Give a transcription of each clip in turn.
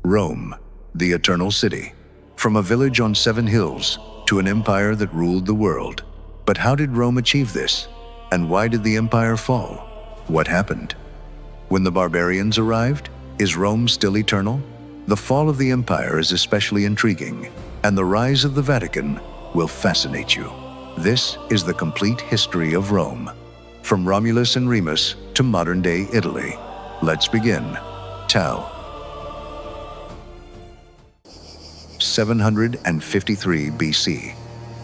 Rome, the eternal city. From a village on 7 hills to an empire that ruled the world. But how did Rome achieve this? And why did the empire fall? What happened? When the barbarians arrived, is Rome still eternal? The fall of the empire is especially intriguing, and the rise of the Vatican will fascinate you. This is the complete history of Rome, from Romulus and Remus to modern-day Italy. Let's begin. Tau. 753 BC.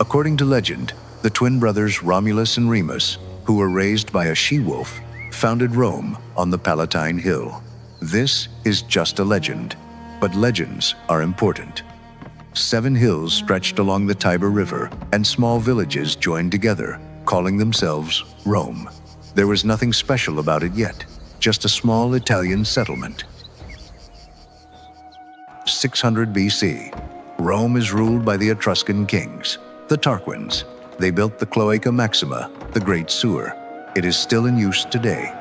According to legend, the twin brothers Romulus and Remus, who were raised by a she-wolf, founded Rome on the Palatine Hill. This is just a legend, but legends are important. 7 hills stretched along the Tiber River, and small villages joined together, calling themselves Rome. There was nothing special about it yet, just a small Italian settlement. 600 BC. Rome is ruled by the Etruscan kings, the Tarquins. They built the Cloaca Maxima, the Great Sewer. It is still in use today.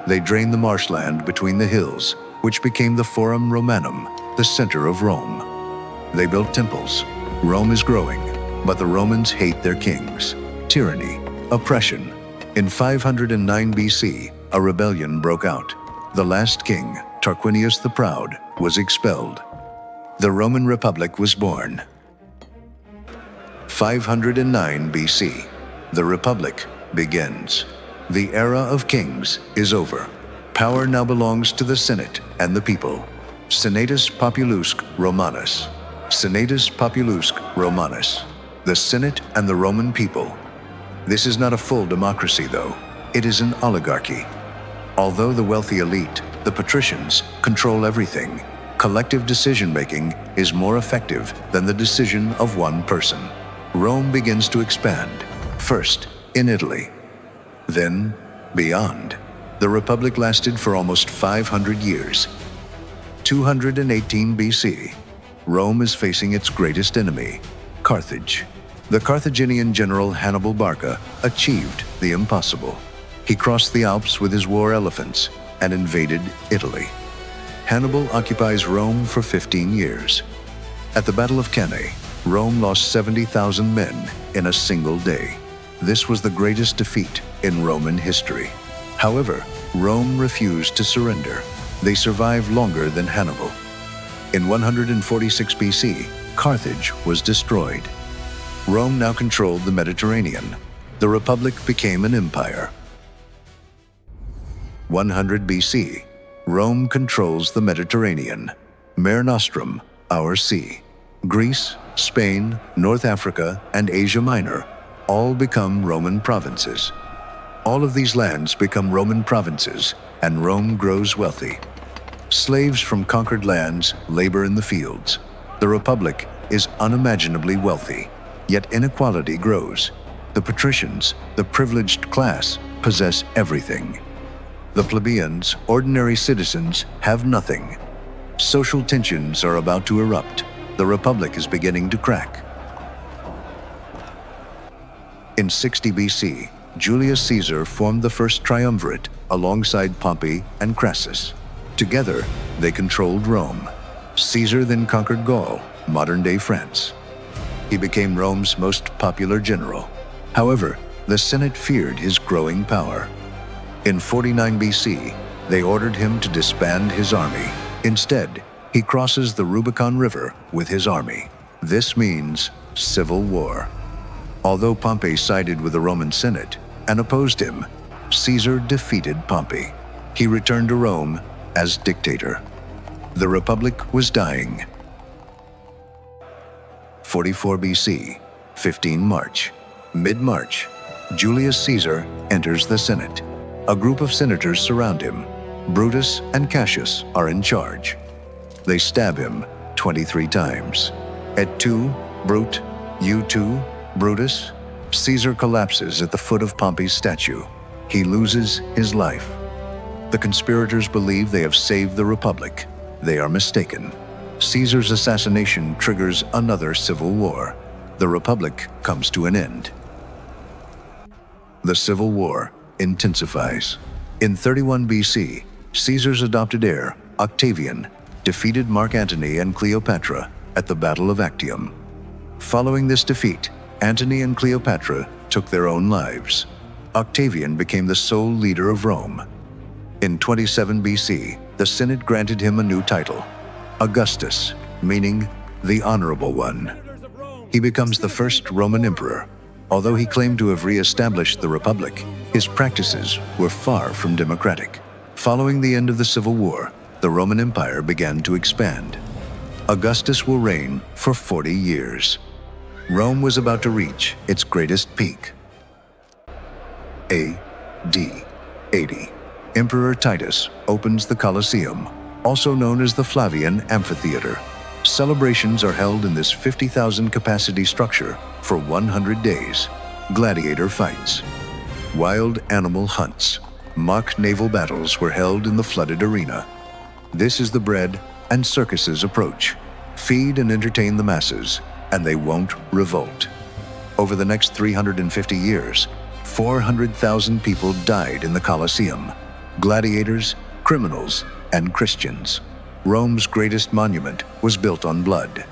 They drained the marshland between the hills, which became the Forum Romanum, the center of Rome. They built temples. Rome is growing, but the Romans hate their kings. Tyranny, oppression. In 509 BC, a rebellion broke out. The last king, Tarquinius the Proud, was expelled. The Roman Republic was born. 509 BC. The Republic begins. The era of kings is over. Power now belongs to the Senate and the people. Senatus Populusque Romanus. Senatus Populusque Romanus. The Senate and the Roman people. This is not a full democracy, though. It is an oligarchy. Although the wealthy elite, the patricians, control everything, collective decision-making is more effective than the decision of one person. Rome begins to expand, first in Italy, then beyond. The Republic lasted for almost 500 years. 218 BC. Rome is facing its greatest enemy, Carthage. The Carthaginian general Hannibal Barca achieved the impossible. He crossed the Alps with his war elephants and invaded Italy. Hannibal occupies Rome for 15 years. At the Battle of Cannae, Rome lost 70,000 men in a single day. This was the greatest defeat in Roman history. However, Rome refused to surrender. They survived longer than Hannibal. In 146 BC, Carthage was destroyed. Rome now controlled the Mediterranean. The Republic became an empire. 100 BC. Rome controls the Mediterranean. Mare Nostrum, our sea. Greece, Spain, North Africa, and Asia Minor all become Roman provinces. All of these lands become Roman provinces, and Rome grows wealthy. Slaves from conquered lands labor in the fields. The Republic is unimaginably wealthy, yet inequality grows. The patricians, the privileged class, possess everything. The plebeians, ordinary citizens, have nothing. Social tensions are about to erupt. The Republic is beginning to crack. In 60 BC, Julius Caesar formed the first triumvirate alongside Pompey and Crassus. Together, they controlled Rome. Caesar then conquered Gaul, modern-day France. He became Rome's most popular general. However, the Senate feared his growing power. In 49 BC, they ordered him to disband his army. Instead, he crosses the Rubicon River with his army. This means civil war. Although Pompey sided with the Roman Senate and opposed him, Caesar defeated Pompey. He returned to Rome as dictator. The Republic was dying. 44 BC, 15 March. Mid-March, Julius Caesar enters the Senate. A group of senators surround him. Brutus and Cassius are in charge. They stab him 23 times. At 2, Brute, U2, Brutus, Caesar collapses at the foot of Pompey's statue. He loses his life. The conspirators believe they have saved the Republic. They are mistaken. Caesar's assassination triggers another civil war. The Republic comes to an end. The Civil War intensifies. In 31 BC, Caesar's adopted heir, Octavian, defeated Mark Antony and Cleopatra at the Battle of Actium. Following this defeat, Antony and Cleopatra took their own lives. Octavian became the sole leader of Rome. In 27 BC, the Senate granted him a new title, Augustus, meaning the Honorable One. He becomes the first Roman emperor. Although he claimed to have re-established the Republic, his practices were far from democratic. Following the end of the Civil War, the Roman Empire began to expand. Augustus will reign for 40 years. Rome was about to reach its greatest peak. A.D. 80. Emperor Titus opens the Colosseum, also known as the Flavian Amphitheater. Celebrations are held in this 50,000 capacity structure for 100 days. Gladiator fights, wild animal hunts, mock naval battles were held in the flooded arena. This is the bread and circuses approach. Feed and entertain the masses, and they won't revolt. Over the next 350 years, 400,000 people died in the Colosseum. Gladiators, criminals, and Christians. Rome's greatest monument was built on blood.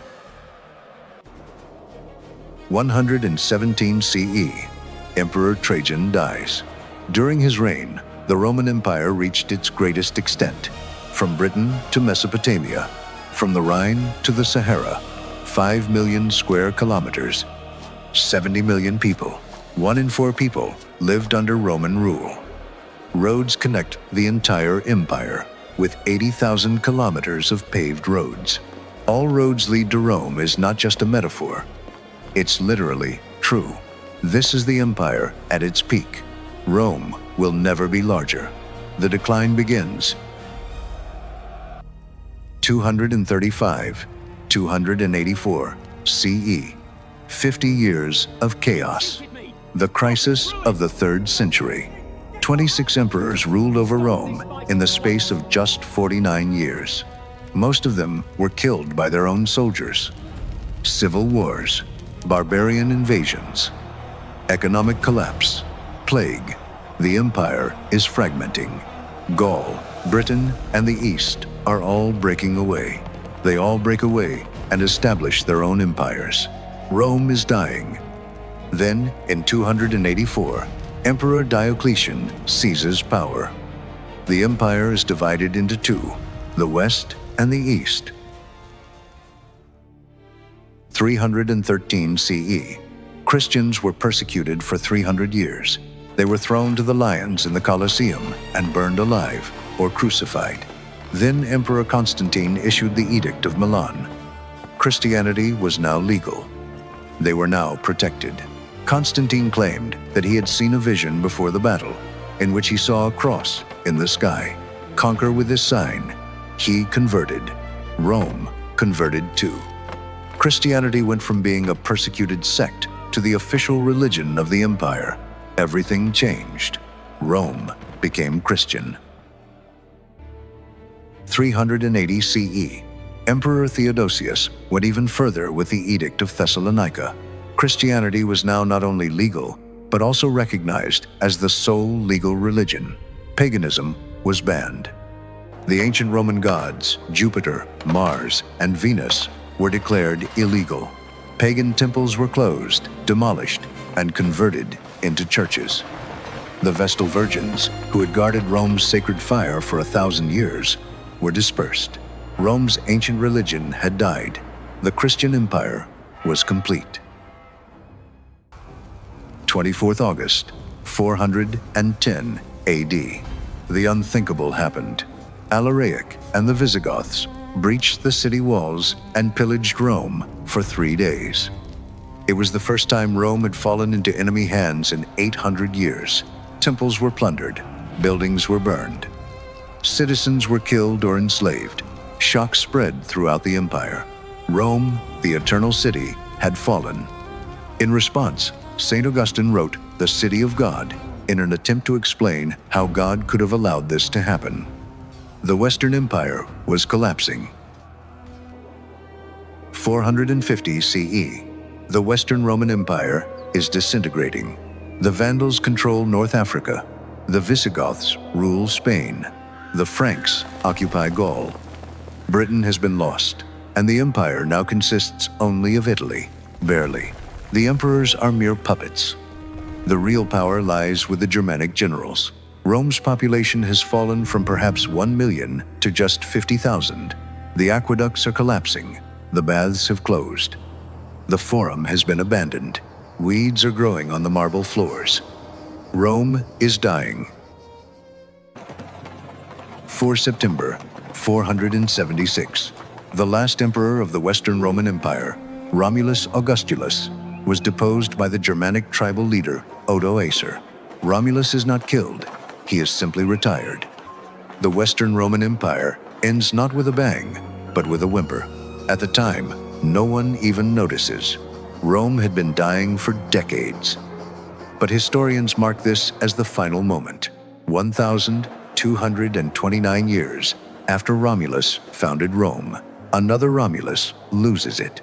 117 CE, Emperor Trajan dies. During his reign, the Roman Empire reached its greatest extent, from Britain to Mesopotamia, from the Rhine to the Sahara, 5 million square kilometers, 70 million people. 1 in 4 people lived under Roman rule. Roads connect the entire empire, with 80,000 kilometers of paved roads. All roads lead to Rome is not just a metaphor. It's literally true. This is the empire at its peak. Rome will never be larger. The decline begins. 235, 284 CE. 50 years of chaos. The crisis of the 3rd century. 26 emperors ruled over Rome in the space of just 49 years. Most of them were killed by their own soldiers. Civil wars, barbarian invasions, economic collapse, plague. The empire is fragmenting. Gaul, Britain, and the East are all breaking away. They all break away and establish their own empires. Rome is dying. Then, in 284, Emperor Diocletian seizes power. The empire is divided into two, the West and the East. 313 CE. Christians were persecuted for 300 years. They were thrown to the lions in the Colosseum and burned alive or crucified. Then Emperor Constantine issued the Edict of Milan. Christianity was now legal. They were now protected. Constantine claimed that he had seen a vision before the battle, in which he saw a cross in the sky. Conquer with this sign. He converted. Rome converted too. Christianity went from being a persecuted sect to the official religion of the empire. Everything changed. Rome became Christian. 380 CE. Emperor Theodosius went even further with the Edict of Thessalonica. Christianity was now not only legal, but also recognized as the sole legal religion. Paganism was banned. The ancient Roman gods, Jupiter, Mars, and Venus, were declared illegal. Pagan temples were closed, demolished, and converted into churches. The Vestal Virgins, who had guarded Rome's sacred fire for 1,000 years, were dispersed. Rome's ancient religion had died. The Christian empire was complete. 24th August, 410 AD. The unthinkable happened. Alaric and the Visigoths breached the city walls and pillaged Rome for 3 days. It was the first time Rome had fallen into enemy hands in 800 years. Temples were plundered, buildings were burned. Citizens were killed or enslaved. Shock spread throughout the empire. Rome, the eternal city, had fallen. In response, St. Augustine wrote The City of God in an attempt to explain how God could have allowed this to happen. The Western Empire was collapsing. 450 CE. The Western Roman Empire is disintegrating. The Vandals control North Africa. The Visigoths rule Spain. The Franks occupy Gaul. Britain has been lost, and the empire now consists only of Italy. Barely. The emperors are mere puppets. The real power lies with the Germanic generals. Rome's population has fallen from perhaps 1 million to just 50,000. The aqueducts are collapsing. The baths have closed. The Forum has been abandoned. Weeds are growing on the marble floors. Rome is dying. 4 September 476. The last emperor of the Western Roman Empire, Romulus Augustulus, was deposed by the Germanic tribal leader Odoacer. Romulus is not killed. He is simply retired. The Western Roman Empire ends not with a bang, but with a whimper. At the time, no one even notices. Rome had been dying for decades. But historians mark this as the final moment, 1,229 years after Romulus founded Rome. Another Romulus loses it.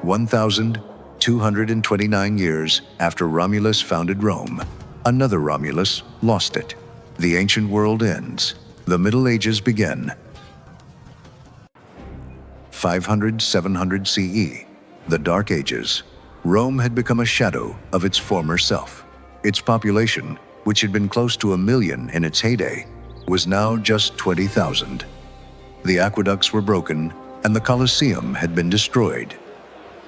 1,229 years after Romulus founded Rome, another Romulus lost it. The ancient world ends. The Middle Ages begin. 500–700 CE, the Dark Ages. Rome had become a shadow of its former self. Its population, which had been close to 1 million in its heyday, was now just 20,000. The aqueducts were broken, and the Colosseum had been destroyed.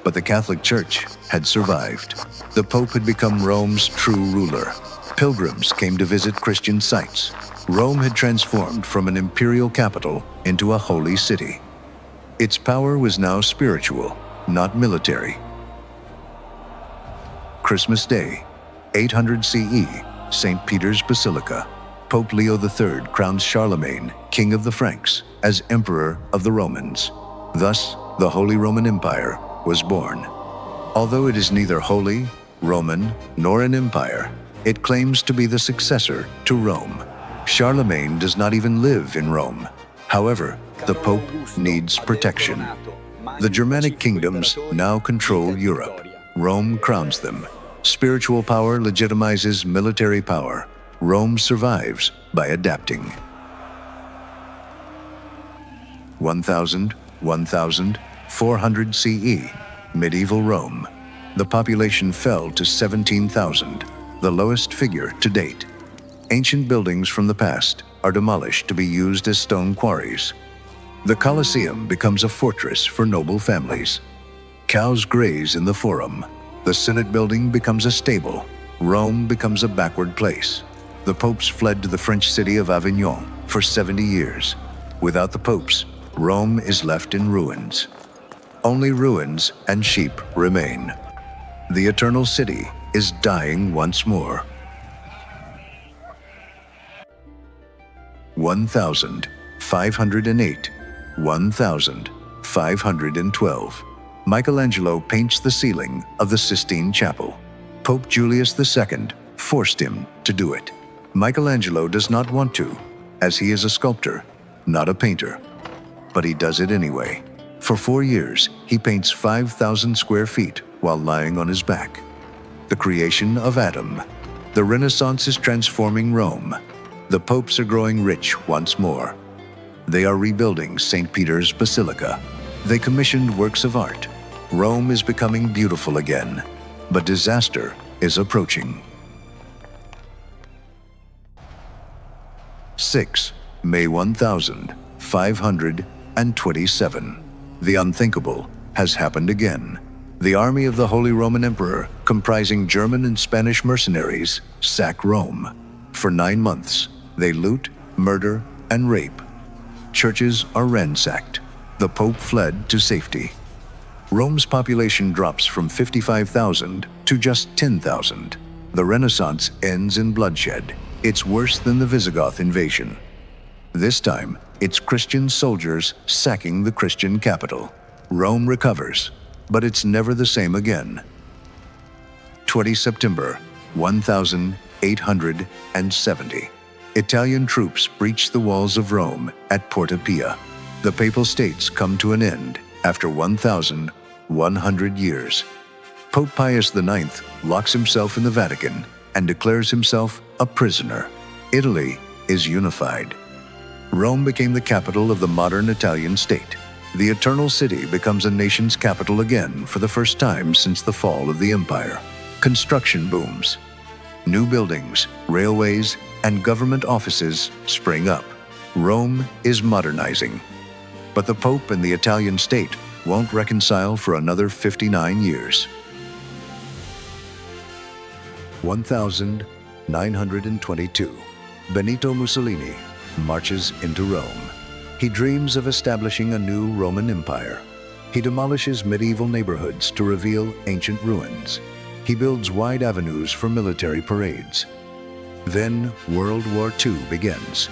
But the Catholic Church had survived. The Pope had become Rome's true ruler. Pilgrims came to visit Christian sites. Rome had transformed from an imperial capital into a holy city. Its power was now spiritual, not military. Christmas Day, 800 CE, St. Peter's Basilica. Pope Leo III crowns Charlemagne, king of the Franks, as emperor of the Romans. Thus, the Holy Roman Empire was born. Although it is neither holy, Roman, nor an empire, it claims to be the successor to Rome. Charlemagne does not even live in Rome. However, the Pope needs protection. The Germanic kingdoms now control Europe. Rome crowns them. Spiritual power legitimizes military power. Rome survives by adapting. 1400 CE, medieval Rome. The population fell to 17,000, the lowest figure to date. Ancient buildings from the past are demolished to be used as stone quarries. The Colosseum becomes a fortress for noble families. Cows graze in the Forum. The Senate building becomes a stable. Rome becomes a backward place. The popes fled to the French city of Avignon for 70 years. Without the popes, Rome is left in ruins. Only ruins and sheep remain. The eternal city is dying once more. 1508, 1512. Michelangelo paints the ceiling of the Sistine Chapel. Pope Julius II forced him to do it. Michelangelo does not want to, as he is a sculptor, not a painter. But he does it anyway. For 4 years, he paints 5,000 square feet while lying on his back. The creation of Adam. The Renaissance is transforming Rome. The popes are growing rich once more. They are rebuilding St. Peter's Basilica. They commissioned works of art. Rome is becoming beautiful again, but disaster is approaching. 6 May 1527. The unthinkable has happened again. The army of the Holy Roman Emperor, comprising German and Spanish mercenaries, sack Rome. For 9 months, they loot, murder, and rape. Churches are ransacked. The Pope fled to safety. Rome's population drops from 55,000 to just 10,000. The Renaissance ends in bloodshed. It's worse than the Visigoth invasion. This time, it's Christian soldiers sacking the Christian capital. Rome recovers, but it's never the same again. 20 September 1870. Italian troops breach the walls of Rome at Porta Pia. The Papal States come to an end after 1,100 years. Pope Pius IX locks himself in the Vatican and declares himself a prisoner. Italy is unified. Rome became the capital of the modern Italian state. The Eternal City becomes a nation's capital again for the first time since the fall of the empire. Construction booms. New buildings, railways, and government offices spring up. Rome is modernizing. But the Pope and the Italian state won't reconcile for another 59 years. 1922. Benito Mussolini marches into Rome. He dreams of establishing a new Roman Empire. He demolishes medieval neighborhoods to reveal ancient ruins. He builds wide avenues for military parades. Then World War II begins.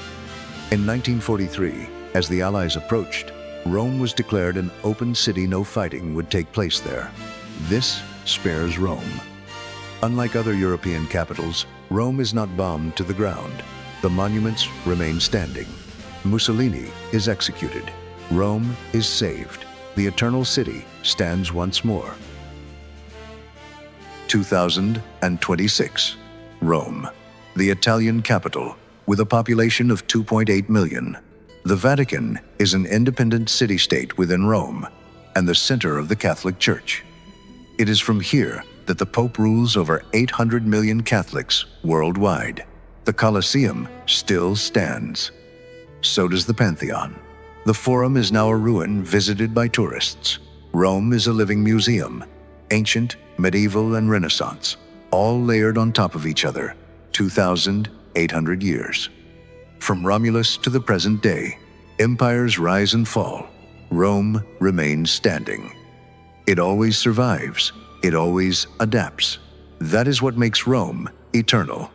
In 1943, as the Allies approached, Rome was declared an open city. No fighting would take place there. This spares Rome. Unlike other European capitals, Rome is not bombed to the ground. The monuments remain standing. Mussolini is executed. Rome is saved. The Eternal City stands once more. 2026. Rome, the Italian capital, with a population of 2.8 million. The Vatican is an independent city-state within Rome and the center of the Catholic Church. It is from here that the Pope rules over 800 million Catholics worldwide. The Colosseum still stands. So does the Pantheon. The Forum is now a ruin visited by tourists. Rome is a living museum, ancient, medieval, and Renaissance, all layered on top of each other, 2,800 years. From Romulus to the present day, empires rise and fall. Rome remains standing. It always survives. It always adapts. That is what makes Rome eternal.